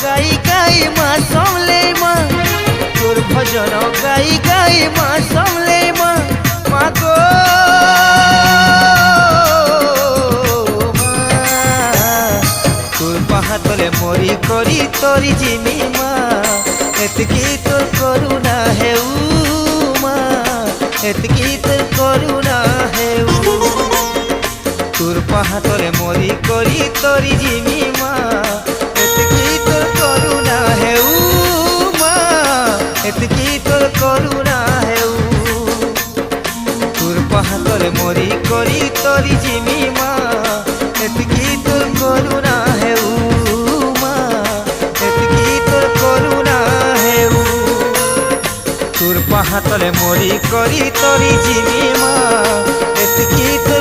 गाई गाई माँ समले माँ तोर भजन गाई गाई माँ समले माँ माँ गो तोर पाहातले मरी करी तोरी जिमी माँ एतकी तोर करुणा हेउ माँ एतकी तोर करुणा हेउ तोर पाहातले मरी करी तोरी जिमी माँ एतकी तोर करुणा हेउ माँ एतकी तोर करुणा हेउ तोर पाहातले मरी करी तोरी जिमी माँ एतकी तोर करुणा हेउ माँ एतकी तोर करुणा हेउ तोर पाहातले मरी करी तोरी जिमी माँ एतकी तोर